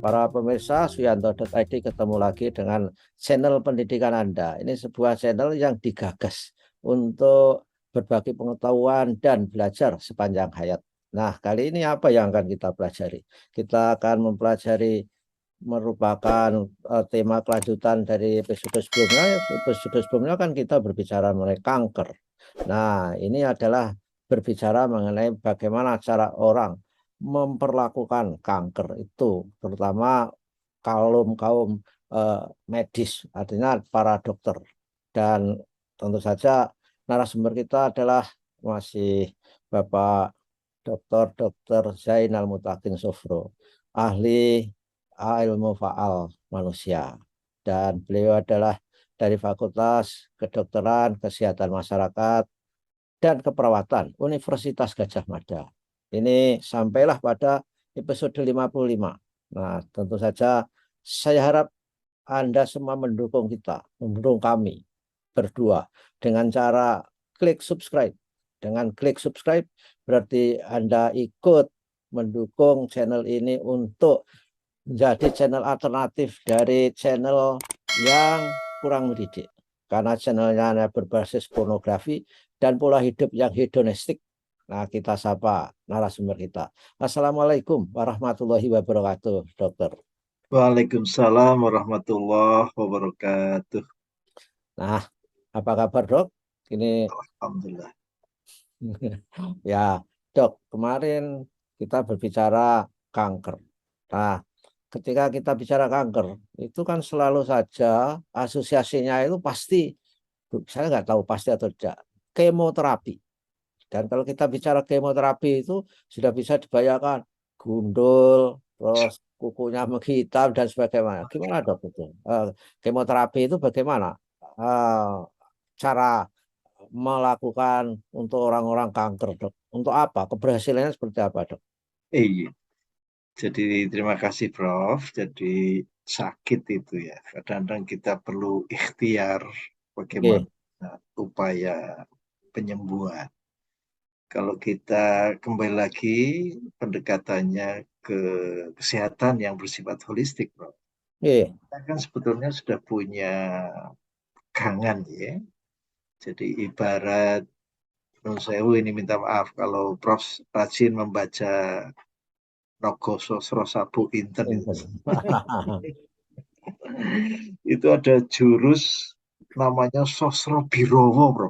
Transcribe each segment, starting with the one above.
Para pemirsa Suyanto.id ketemu lagi dengan channel pendidikan Anda. Ini sebuah channel yang digagas untuk berbagi pengetahuan dan belajar sepanjang hayat. Nah, kali ini apa yang akan kita pelajari? Kita akan mempelajari merupakan tema kelanjutan dari episode sebelumnya. Episode sebelumnya kan kita berbicara mengenai kanker. Nah, ini adalah berbicara mengenai bagaimana cara orang memperlakukan kanker itu, terutama kaum medis, artinya para dokter. Dan tentu saja narasumber kita adalah masih Bapak Dr. Zainal Mutakin Sofro, ahli ilmu faal manusia. Dan beliau adalah dari Fakultas Kedokteran, Kesehatan Masyarakat, dan Keperawatan Universitas Gadjah Mada. Ini sampailah pada episode 55. Nah, tentu saja saya harap Anda semua mendukung kita, mendukung kami berdua dengan cara klik subscribe. Dengan klik subscribe berarti Anda ikut mendukung channel ini untuk menjadi channel alternatif dari channel yang kurang mendidik. Karena channelnya berbasis pornografi dan pola hidup yang hedonistik. Nah, kita sapa narasumber kita. Assalamualaikum warahmatullahi wabarakatuh, dokter. Waalaikumsalam warahmatullahi wabarakatuh. Nah, apa kabar, dok? Ini Alhamdulillah. ya, dok, kemarin kita berbicara kanker. Nah, ketika kita bicara kanker, itu kan selalu saja asosiasinya itu pasti, saya nggak tahu pasti atau tidak, kemoterapi. Dan kalau kita bicara kemoterapi itu sudah bisa dibayangkan gundul, terus kukunya menghitam dan sebagainya. Gimana dok itu? Kemoterapi itu bagaimana? Eh, Cara melakukan untuk orang-orang kanker, dok? Untuk apa? Keberhasilannya seperti apa, dok? Iya, jadi terima kasih Prof. Jadi sakit itu ya. Kadang-kadang kita perlu ikhtiar Oke, bagaimana upaya penyembuhan. Kalau kita kembali lagi pendekatannya ke kesehatan yang bersifat holistik, Prof. oke, Kita kan sebetulnya sudah punya pegangan ya. Jadi ibarat Nun sewu ini minta maaf kalau Prof rajin membaca Nogo Sosro Sabu Inten itu. Itu ada jurus namanya Sosro Birowo, Bro.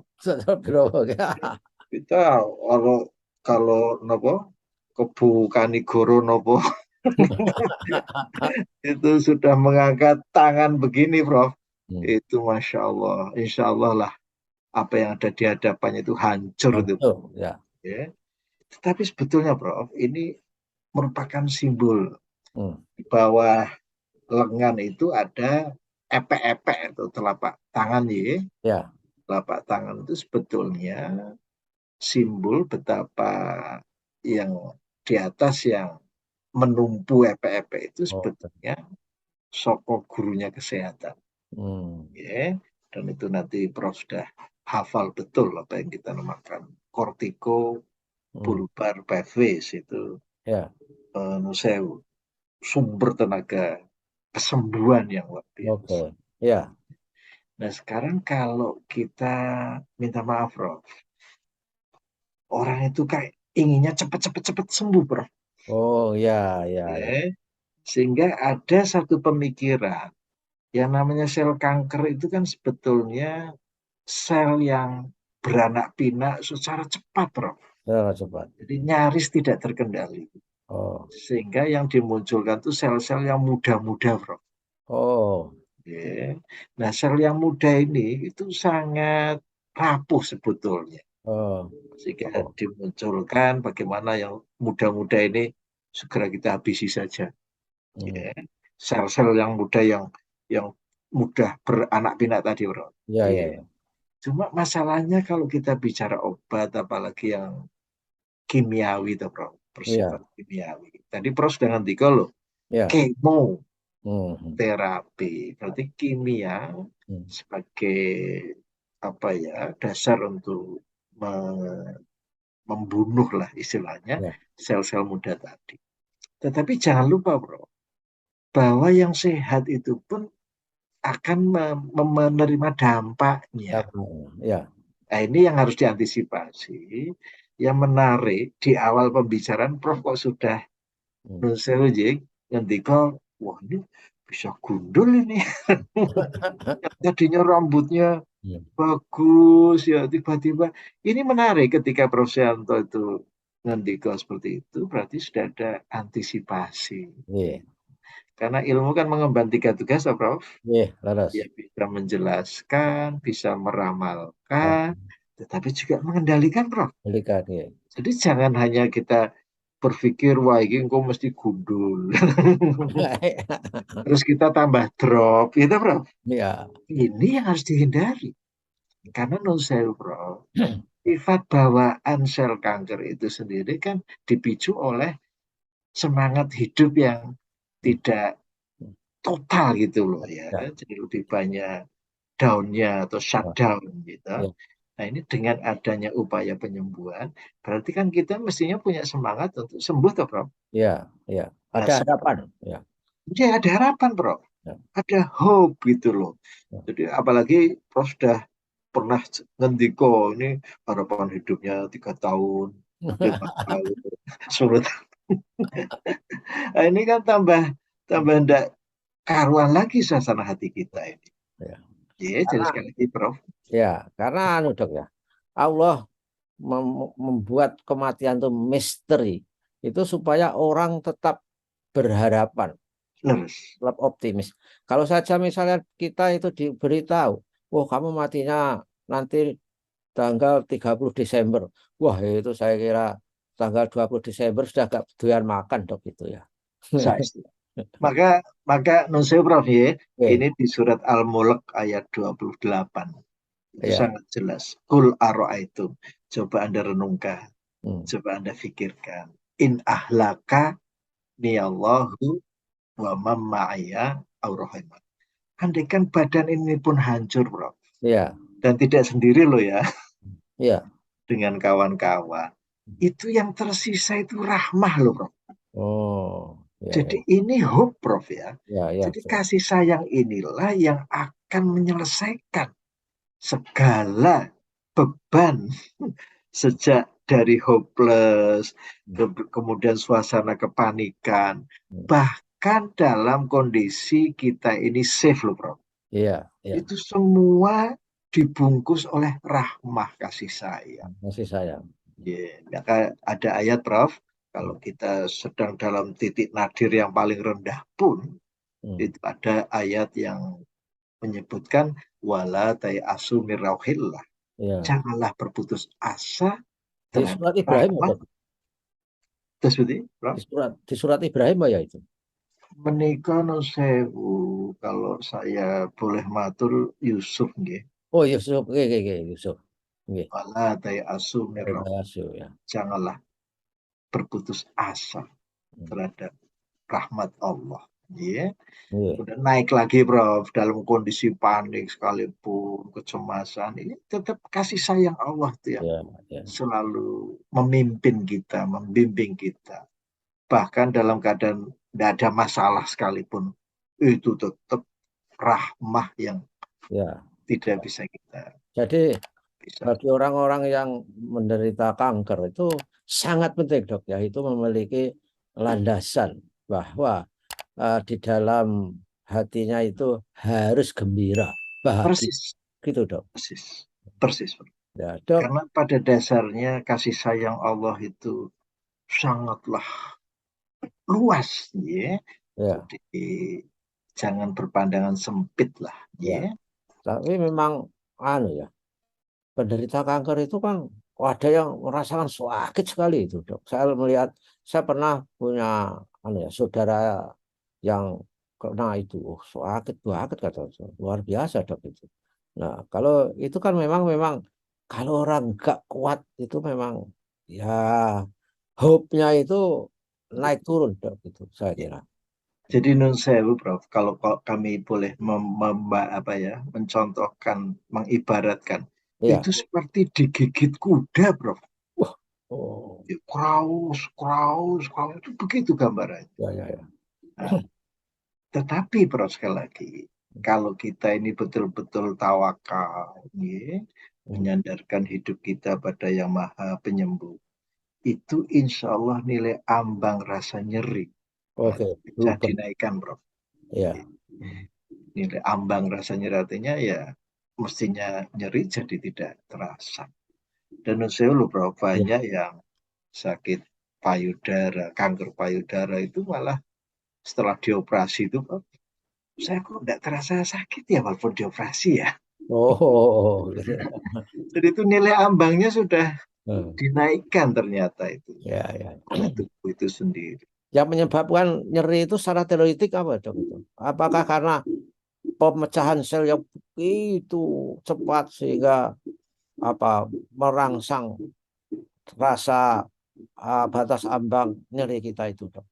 Kita kalau kalau nopo Kebu Kanigoro nopo itu sudah mengangkat tangan begini, Prof. Itu Masya Allah, Insya Allah lah apa yang ada di hadapannya itu hancur itu. Langsung, ya. Ya. Tetapi sebetulnya, Prof, ini merupakan simbol Hmm. di bawah lengan itu ada epek-epek atau telapak tangan ya. Ya, Telapak tangan itu sebetulnya simbol betapa yang di atas yang menumpu epek-epek itu oh, sebetulnya soko gurunya kesehatan. hmm. Ya. Dan itu nanti Prof sudah hafal betul apa yang kita namakan kortiko Hmm. bulbar PV itu Ya, nusewu sumber tenaga kesembuhan yang luar biasa. oke, ya, Nah, sekarang kalau kita minta maaf, Prof. Orang itu kayak inginnya cepet-cepet sembuh, Prof. oh, ya, ya, ya, Ya. Sehingga ada satu pemikiran yang namanya sel kanker itu kan sebetulnya sel yang beranak pinak secara cepat, Prof. ya, cepat. Jadi nyaris tidak terkendali. Oh, Sehingga yang dimunculkan itu sel-sel yang muda-muda, Prof. oh, Ya. Nah, sel yang muda ini itu sangat rapuh sebetulnya. oh, Sehingga oh, dimunculkan bagaimana yang muda-muda ini segera kita habisi saja. hmm. Ya. Sel-sel yang muda yang mudah beranak pinak tadi, bro. Ya, ya, Ya. ya, Cuma masalahnya kalau kita bicara obat, apalagi yang kimiawi, itu, bro, bersifat ya, kimiawi. Tadi Prof sudah ngerti loh, ya, hmm, hmm, kemoterapi, berarti kimia hmm. sebagai apa ya dasar untuk membunuh lah istilahnya Ya, sel-sel muda tadi. Tetapi jangan lupa, bro, bahwa yang sehat itu pun akan menerima dampaknya. Ya. Nah, ini yang harus diantisipasi. Yang menarik di awal pembicaraan Prof kok sudah nun sewu ngendika, wah ini bisa gundul ini. Tadinya rambutnya bagus ya, tiba-tiba ini menarik ketika Prof Yanto itu ngendika seperti itu, berarti sudah ada antisipasi. Iya. Karena ilmu kan mengemban 3 tugas, ya, Prof. Iya, laras. Ya bisa menjelaskan, bisa Ah, meramalkan, tetapi juga mengendalikan, Prof. belikan ya. Jadi jangan hanya kita berpikir, wah ini kok mesti gundul. Terus kita tambah drop, gitu, Prof. Ya. Ini yang harus dihindari. Karena non sewu, Prof. Sifat bawaan sel kanker itu sendiri kan dipicu oleh semangat hidup yang tidak total gitu loh ya. Ya. Jadi lebih banyak down-nya atau Ya. shutdown gitu. Ya. Nah ini dengan adanya upaya penyembuhan, berarti kan kita mestinya punya semangat untuk sembuh toh, Prof. Ya. Ya. Nah, Ada harapan. Ya. ya ada harapan, Prof. Ya. Ada hope gitu loh. Ya. Jadi apalagi Prof sudah pernah ngendiko ini harapan hidupnya 3 tahun, 5 tahun, 10 tahun. Nah, ini kan tambah tambah ndak karuan lagi suasana hati kita ini. Ya. Ya, jadi Karena sekali lagi, Prof. karena dok ya, Allah membuat kematian itu misteri itu supaya orang tetap berharapan, Leres. tetap optimis. Kalau saja misalnya kita itu diberitahu, oh kamu matinya nanti tanggal 30 Desember. Wah, itu saya kira tanggal 20 Desember sudah gak doyan makan dok itu ya. Saya Maka maka non saya, Prof ya, Oke, ini di surat Al-Mulk ayat 28. Itu ya. sangat jelas. Kul aro'aitum. Coba Anda renungkan, Hmm. coba Anda fikirkan. In ahlaka niyallahu wa mamma'aya aurahimah. Andaikan badan ini pun hancur, Prof. Ya, Dan tidak sendiri loh ya, ya. dengan kawan-kawan. Itu yang tersisa itu rahmah loh, Prof. Oh, ya, Jadi ya, ini hope, Prof ya. ya, ya, Jadi betul. kasih sayang inilah yang akan menyelesaikan segala beban sejak dari hopeless, kemudian suasana kepanikan, Hmm. bahkan dalam kondisi kita ini safe loh, Bro. Iya, iya, Itu semua dibungkus oleh rahmah kasih sayang. masih sayang. Ya, maka ada ayat, Prof, Hmm. kalau kita sedang dalam titik nadir yang paling rendah pun, Hmm. itu ada ayat yang menyebutkan wala asu mirauhillah. Iya. Janganlah berputus asa Di terhadap surat Ibrahim rahmat. ada. Terus seperti, Di surat Ibrahim ya itu. menikah no sewu, kalau saya boleh matur Yusuf nggih. Oh, Yusuf, oke, oke, oke, Yusuf. Oke, Wala asu dari mirauhillah. Yasu ya. Janganlah berputus asa Hmm. terhadap rahmat Allah. Ya. Iya, Udah naik lagi, Prof, dalam kondisi panik sekalipun, kecemasan, ini tetap kasih sayang Allah tuh yang iya, iya. selalu memimpin kita, membimbing kita. Bahkan dalam keadaan tidak ada masalah sekalipun, itu tetap rahmah yang Ya. tidak bisa kita Jadi bisa. bagi orang-orang yang menderita kanker itu sangat penting dok ya itu memiliki landasan bahwa di dalam hatinya itu harus gembira, bahagia Persis, gitu dok. persis, persis. Ya dok. Karena pada dasarnya kasih sayang Allah itu sangatlah luas, ya. Ya, Jadi jangan berpandangan sempit lah, ya. ya. Tapi memang anu ya, penderita kanker itu kan ada yang merasakan sakit sekali itu, Dok. Saya pernah punya anu ya, saudara yang kena itu, oh, sakit banget kata saya. Luar biasa, Dok itu. Nah, kalau itu kan memang memang kalau orang nggak kuat itu memang ya hope-nya itu naik turun, Dok itu saya Ya. kira. Jadi nun sewu, Prof, kalau kami boleh apa ya, mencontohkan, mengibaratkan, Iya. itu seperti digigit kuda, Prof. Wah. Oh, Kraus, kraus, kraus, itu begitu gambarannya. ya, ya, ya. Nah, Tetapi Prof sekali lagi, kalau kita ini betul-betul tawakal, menyandarkan hidup kita pada Yang Maha Penyembuh, itu insya Allah nilai ambang rasa nyeri Oke, bisa berubah. dinaikkan, Prof. Ya. Nilai ambang rasa nyeri artinya ya mestinya nyeri jadi tidak terasa. Dan saya lupa Prof, Ya. banyak yang sakit payudara, kanker payudara itu malah setelah dioperasi itu, Prof, saya kok tidak terasa sakit ya walaupun dioperasi ya. Oh, gitu. Jadi itu nilai ambangnya sudah Hmm. dinaikkan ternyata itu Ya, ya. oleh tubuh itu sendiri. Yang menyebabkan nyeri itu secara teoretik apa, Dok? Itu? Apakah karena pemecahan sel yang begitu cepat sehingga apa merangsang rasa batas ambang nyeri kita itu, Dok?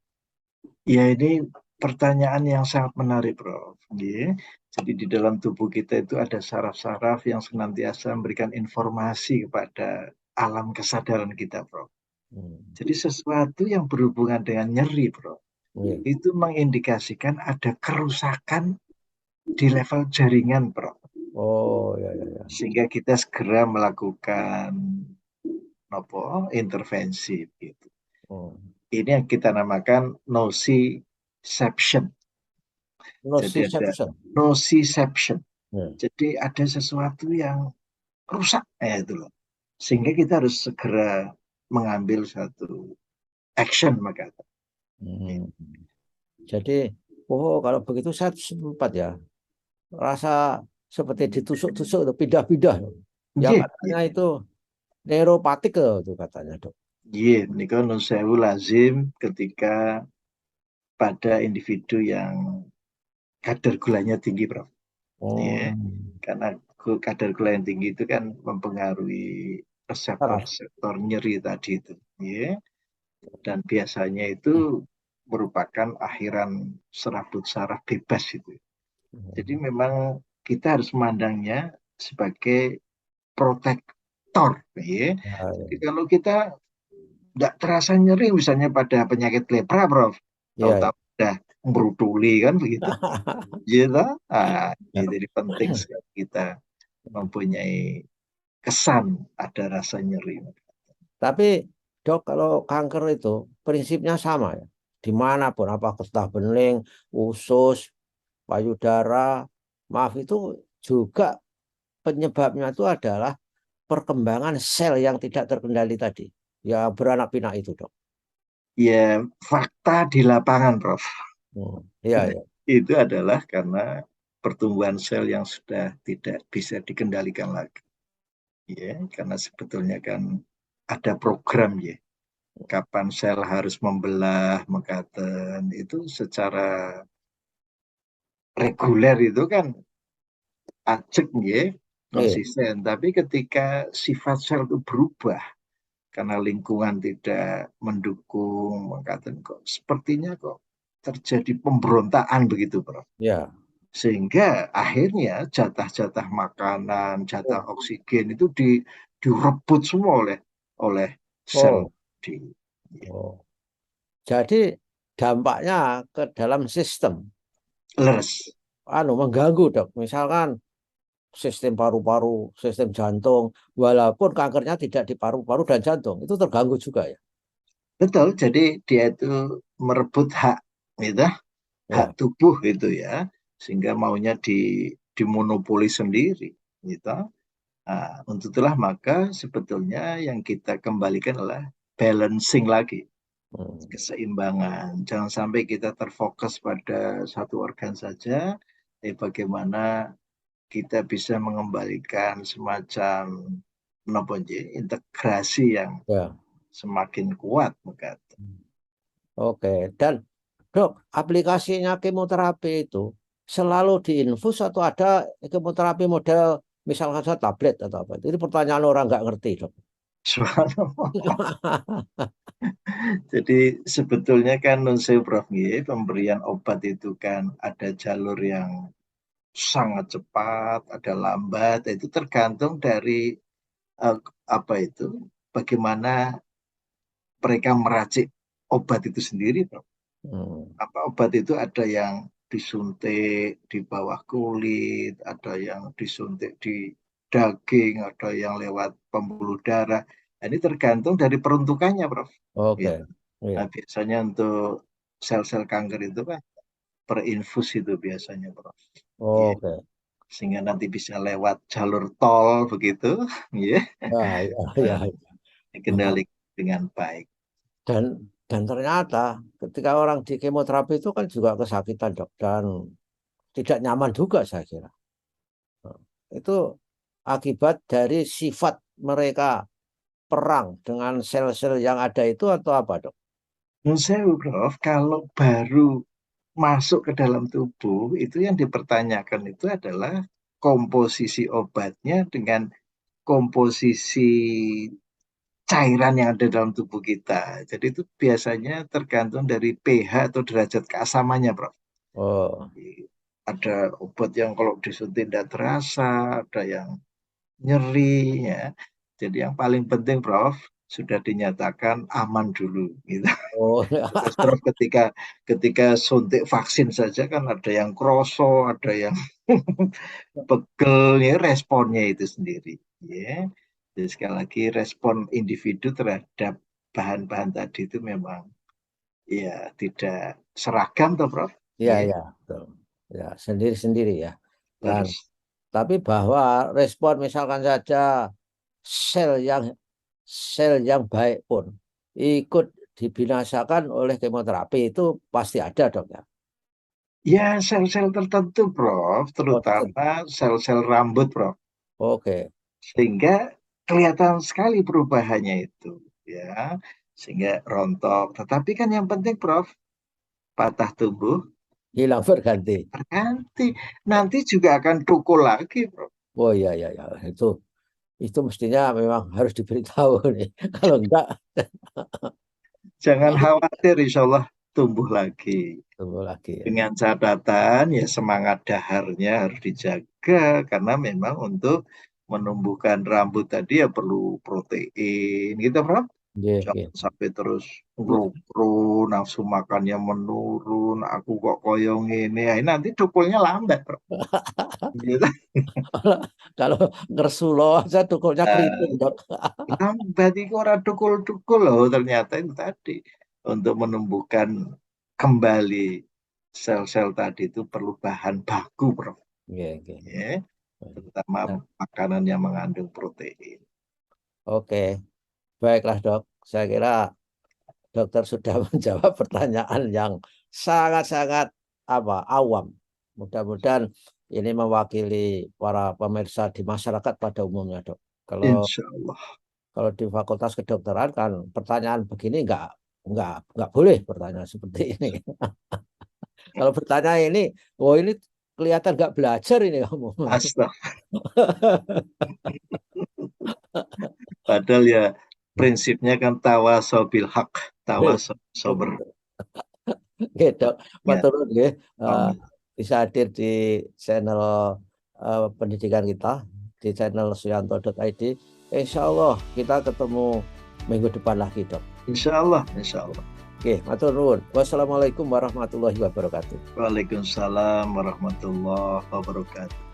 Ya ini pertanyaan yang sangat menarik, Prof. Jadi di dalam tubuh kita itu ada saraf-saraf yang senantiasa memberikan informasi kepada alam kesadaran kita, Prof. Hmm. Jadi sesuatu yang berhubungan dengan nyeri, Prof, Iya. itu mengindikasikan ada kerusakan di level jaringan, Prof. Oh, ya, ya, ya. Sehingga kita segera melakukan intervensi gitu. Oh. Ini yang kita namakan nociception. Jadi ada Nociception. nociception. Ya. Jadi ada sesuatu yang rusak itu loh. Sehingga kita harus segera mengambil satu action maka. Hmm. Jadi, oh kalau begitu saya sempat ya rasa seperti ditusuk-tusuk, pindah-pindah. Yang Nggih, katanya itu neuropatik itu katanya, Dok. nggih, menika nun sewu lazim ketika pada individu yang kadar gulanya tinggi, Prof. Oh, Karena kadar gula yang tinggi itu kan mempengaruhi saraf. reseptor-reseptor nyeri tadi itu. Dan biasanya itu merupakan akhiran serabut saraf bebas itu. Jadi memang kita harus memandangnya sebagai protektor. Ya, Jadi kalau kita tidak terasa nyeri misalnya pada penyakit lepra, Prof, ya, ya. tahu-tahu udah merutuli kan begitu. Gitu. Ini Ya. jadi penting sekali kita mempunyai kesan ada rasa nyeri. Tapi dok, kalau kanker itu prinsipnya sama ya. Dimanapun, apa getah bening, usus, payudara, maaf itu juga penyebabnya itu adalah perkembangan sel yang tidak terkendali tadi. Ya beranak pinak itu dok. Ya, fakta di lapangan, Prof. Iya, ya. Itu adalah karena pertumbuhan sel yang sudah tidak bisa dikendalikan lagi. Ya, karena sebetulnya kan ada program ya. Kapan sel harus membelah, mengkaten, itu secara reguler itu kan ajak ya, Iya, konsisten. Tapi ketika sifat sel itu berubah, karena lingkungan tidak mendukung, mengatakan kok sepertinya kok terjadi pemberontakan begitu, Prof. ya. Sehingga akhirnya jatah-jatah makanan, jatah Oh, oksigen itu direbut semua oleh oleh sel oh, di oh. Jadi dampaknya ke dalam sistem leres. mengganggu dok. Misalkan sistem paru-paru, sistem jantung, walaupun kankernya tidak di paru-paru dan jantung, itu terganggu juga ya. Betul, jadi dia itu merebut hak, gitu, hak Ya. tubuh itu ya, sehingga maunya dimonopoli sendiri, gitu. Nah, untuk itulah maka sebetulnya yang kita kembalikan adalah balancing lagi, Hmm. keseimbangan. Jangan sampai kita terfokus pada satu organ saja, bagaimana kita bisa mengembalikan semacam integrasi yang Ya. semakin kuat. Oke. Dan dok, aplikasinya kemoterapi itu selalu diinfus atau ada kemoterapi model misalkan saja tablet atau apa? Itu pertanyaan orang nggak ngerti dok. Jadi sebetulnya kan non Prof, pemberian obat itu kan ada jalur yang sangat cepat, ada lambat, itu tergantung dari eh, apa itu, bagaimana mereka meracik obat itu sendiri, Prof. Hmm. Apa obat itu ada yang disuntik di bawah kulit, ada yang disuntik di daging, ada yang lewat pembuluh darah. Ini tergantung dari peruntukannya, Prof. Oke. Gitu. Iya. Nah, biasanya untuk sel-sel kanker itu kan per infus itu biasanya, Prof. Ya. Oke. Sehingga nanti bisa lewat jalur tol begitu, ya. Ya, ya, ya. Dikendalikan dengan baik. Dan ternyata ketika orang di kemoterapi itu kan juga kesakitan, Dok, dan tidak nyaman juga saya kira. Itu akibat dari sifat mereka perang dengan sel-sel yang ada itu atau apa, Dok? Menurut saya, Prof, kalau baru masuk ke dalam tubuh, itu yang dipertanyakan itu adalah komposisi obatnya dengan komposisi cairan yang ada dalam tubuh kita. Jadi itu biasanya tergantung dari pH atau derajat keasamannya, Prof. Oh, Ada obat yang kalau disuntik tidak terasa, ada yang nyeri, ya. Jadi yang paling penting, Prof, sudah dinyatakan aman dulu, gitu. oh, Terus Prof, ketika suntik vaksin saja kan ada yang kroso, ada yang pegel, ya, responnya itu sendiri, ya. Jadi sekali lagi respon individu terhadap bahan-bahan tadi itu memang ya tidak seragam, toh, Prof. ya, Ya, ya, betul. Ya, sendiri-sendiri ya. Dan terus tapi bahwa respon misalkan saja sel yang sel yang baik pun ikut dibinasakan oleh kemoterapi itu pasti ada, Dok ya. ya sel-sel tertentu, Prof, Oh, terutama sel-sel rambut, Prof. oke. Sehingga kelihatan sekali perubahannya itu, ya, sehingga rontok. Tetapi kan yang penting, Prof, patah tumbuh Hilang berganti. berganti, nanti juga akan tukul lagi, Prof. Oh iya, iya, ya. Itu mestinya memang harus diberitahu nih. Kalau enggak, Jangan khawatir, insya Allah tumbuh lagi. tunggu lagi ya. Dengan catatan ya semangat daharnya harus dijaga karena memang untuk menumbuhkan rambut tadi ya perlu protein gitu, Prof. Iya, iya. Jangan sampai terus ngeruk nafsu makannya menurun, aku kok koyong ini, ya, nanti cukulnya lambat, Prof. Gitu. Kalau ngersulo aja tukulnya keriting, Dok. Lambat itu orang dukul-dukul loh ternyata itu tadi. Untuk menumbuhkan kembali sel-sel tadi itu perlu bahan baku, Prof. Iya, iya. Ya, terutama Nah, makanan yang mengandung protein. oke, baiklah, Dok. Saya kira dokter sudah menjawab pertanyaan yang sangat-sangat awam. Mudah-mudahan ini mewakili para pemirsa di masyarakat pada umumnya, Dok. Kalau Insya Allah. kalau di Fakultas Kedokteran kan pertanyaan begini nggak boleh pertanyaan seperti ini. Kalau bertanya ini, oh ini kelihatan nggak belajar ini kamu. Astaga. Padahal ya prinsipnya kan tawasobil hak, tawasober. Gitu, Ya, matur nuwun nggih, amin. bisa hadir di channel pendidikan kita di channel suyanto.id. Insya Allah kita ketemu minggu depan lagi, Dok. Insya Allah, insya Allah. Oke, matur nuwun. Wassalamualaikum warahmatullahi wabarakatuh. Waalaikumsalam warahmatullahi wabarakatuh.